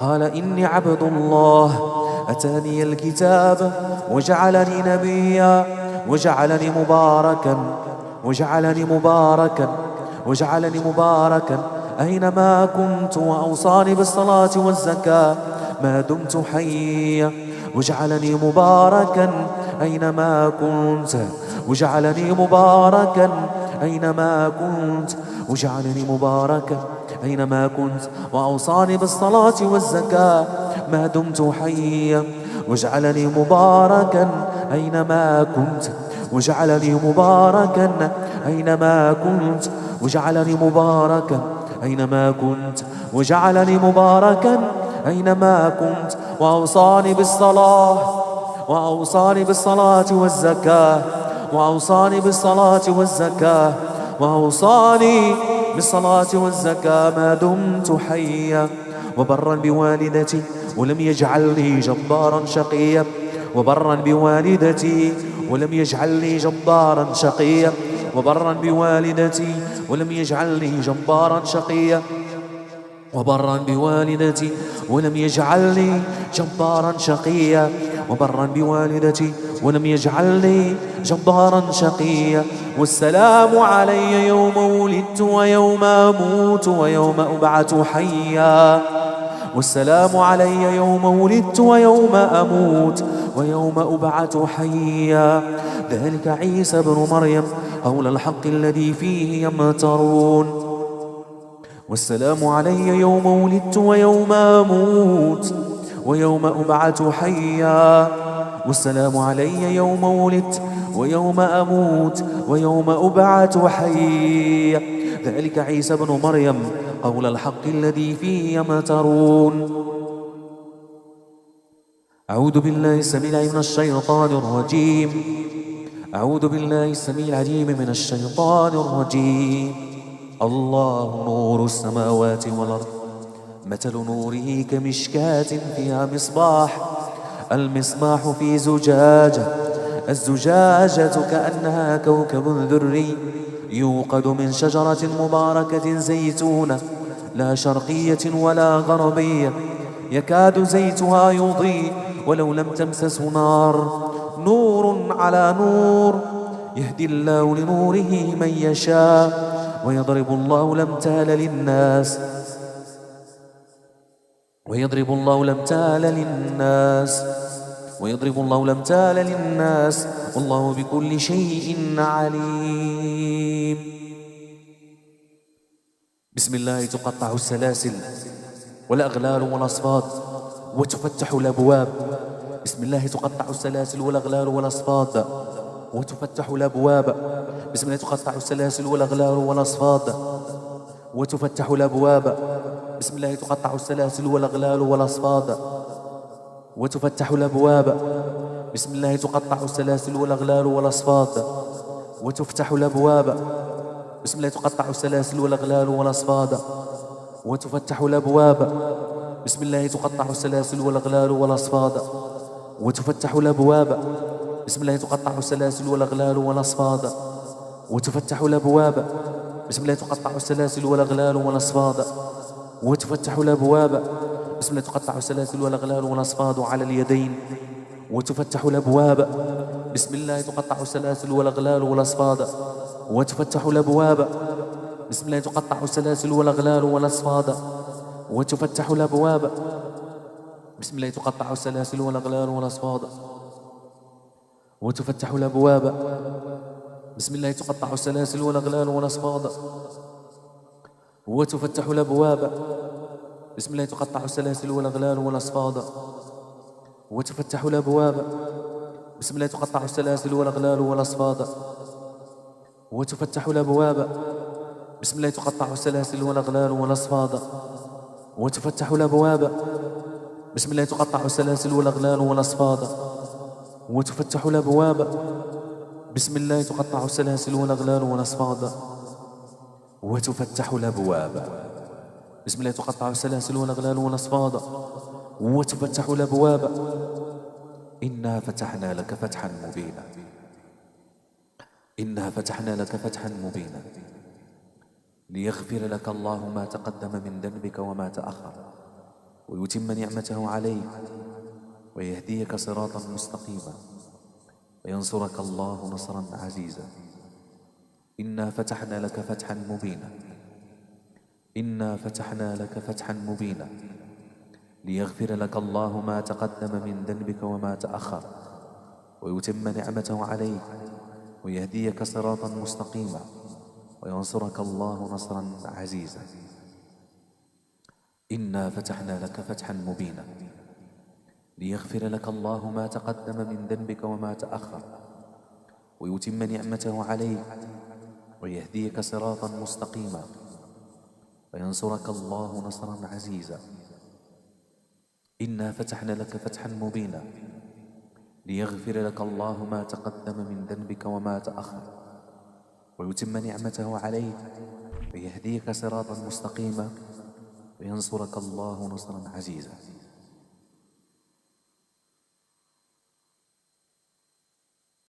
قال إني عبد الله أتاني الكتاب وجعلني نبيا وجعلني مباركا أينما كنت وأوصاني بالصلاة والزكاة ما دمت حيا وجعلني مباركا أينما كنت وجعلني مباركا أينما كنت وجعلني مباركا أينما كنت وأوصاني بالصلاة والزكاة ما دمت حيا وجعلني مباركا أينما كنت وجعلني مباركا أينما كنت وجعلني مباركا أينما كنت وجعلني مباركا أينما كنت وأوصاني بالصلاة والزكاة وأوصاني بالصلاة والزكاة ما دمت حيا وبرا بوالدتي ولم يجعلني جبارا شقيا وبرا بوالدتي ولم يجعلني جبارا شقيا وبرا بوالدتي ولم يجعلني جبارا شقيا وبرا بوالدتي ولم يجعلني جبارا شقيا وبرا بوالدتي ولم يجعلني جبارا شقيا. والسلام علي يوم ولدت ويوم أموت ويوم أبعث حيا. والسلام علي يوم ولدت ويوم أموت ويوم أبعث حيا. ذلك عيسى بن مريم قول الحق الذي فيه يمترون. والسلام علي يوم ولدت ويوم أموت ويوم أبعث حيا. والسلام علي يوم ولدت ويوم أموت ويوم أبعث حيا. ذلك عيسى بن مريم قول الحق الذي فيه يمترون. أعوذ بالله السميع العليم من الشيطان الرجيم. أعوذ بالله السميع العليم من الشيطان الرجيم. الله نور السماوات والأرض مثل نوره كمشكاة فيها مصباح. المصباح في زجاجة. الزجاجة كأنها كوكب دري يوقد من شجرة مباركة زيتونة لا شرقية ولا غربية يكاد زيتها يضيء ولو لم تمسسه نار. نور على نور يهدي الله لنوره من يشاء ويضرب الله الأمثال للناس. ويضرب الله الأمثال للناس والله بكل شيء عليم. بسم الله تقطع السلاسل والأغلال والأصفاد وتفتح الأبواب. بسم الله تقطع السلاسل والأغلال والأصفاد وتفتح الأبواب. بسم الله تقطع السلاسل والأغلال والأصفاد وتفتح الأبواب. بسم الله تقطع السلاسل والأغلال والأصفاد وتفتح الأبواب. بسم الله تقطع السلاسل والأغلال والأصفاد وتفتح الأبواب. بسم الله تقطع السلاسل والأغلال والأصفاد وتفتح الأبواب. بسم الله تقطع السلاسل والأغلال والأصفاد وتفتح الأبواب. بسم الله تقطع السلاسل والأغلال والأصفاد وتفتح الأبواب. بسم الله تقطع السلاسل والأغلال والأصفاد وتفتح الأبواب. بسم الله تقطع السلاسل والأغلال والأصفاد على اليدين وتفتح الأبواب. بسم الله تقطع السلاسل والأغلال والأصفاد وتفتح الأبواب. بسم الله تقطع السلاسل والأغلال والأصفاد وتفتح الأبواب. بسم الله تقطع السلاسل والأغلال والأصفاد وتفتح الأبواب. بسم الله تقطع السلاسل والأغلال والأصفاد وتفتح الأبواب. بسم الله تقطع السلاسل والأغلال والأصفاد وتفتح الأبواب. بسم الله تقطع السلاسل والأغلال والأصفاد وتفتح الأبواب. بسم الله تقطع السلاسل والأغلال والأصفاد وتفتح الأبواب. بسم الله تقطع السلاسل والأغلال والأصفاد وتفتح الأبواب. بسم الله تقطع السلاسل والأغلال والأصفاد وتفتح الأبواب. بسم الله تقطع السلاسل والأغلال والأصفاد وتفتح الأبواب. إنا فتحنا لك فتحا مبينا. إنا فتحنا لك فتحا مبينا ليغفر لك الله ما تقدم من ذنبك وما تأخر ويتم نعمته عليك ويهديك صراطا مستقيما وينصرك الله نصرا عزيزا. إنا فتحنا لك فتحا مبينا. إنا فتحنا لك فتحا مبينا ليغفر لك الله ما تقدم من ذنبك وما تأخر ويتم نعمته عليك ويهديك صراطا مستقيما وينصرك الله نصرا عزيزا. إنا فتحنا لك فتحا مبينا ليغفر لك الله ما تقدم من ذنبك وما تأخر ويتم نعمته عليك ويهديك صراطا مستقيما وينصرك الله نصرا عزيزا. إنا فتحنا لك فتحا مبينا ليغفر لك الله ما تقدم من ذنبك وما تأخر ويتم نعمته عليك ويهديك صراطا مستقيما وينصرك الله نصرا عزيزا.